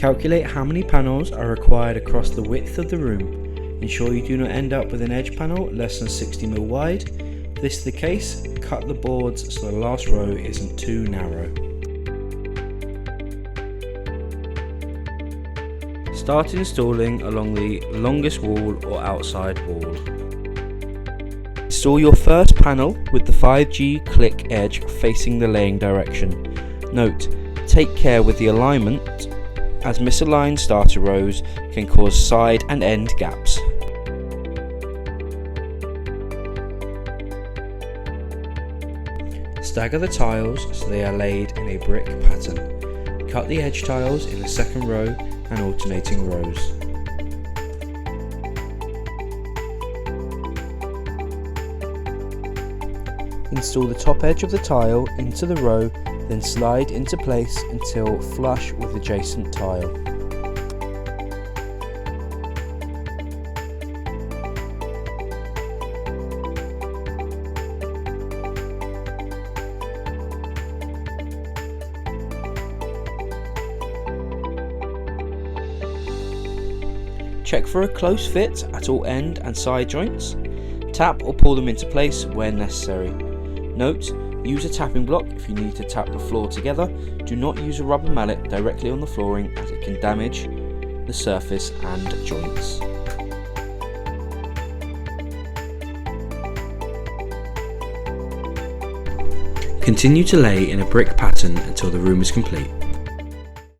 Calculate how many panels are required across the width of the room. Ensure you do not end up with an edge panel less than 60mm wide. If this is the case, cut the boards so the last row isn't too narrow. Start installing along the longest wall or outside wall. Install your first panel with the 5G click edge facing the laying direction. Note, take care with the alignment as misaligned starter rows can cause side and end gaps. Stagger the tiles so they are laid in a brick pattern. Cut the edge tiles in the second row and alternating rows. Install the top edge of the tile into the row, then slide into place until flush with adjacent tile. Check for a close fit at all end and side joints. Tap or pull them into place where necessary. Note, use a tapping block if you need to tap the floor together. Do not use a rubber mallet directly on the flooring as it can damage the surface and joints. Continue to lay in a brick pattern until the room is complete.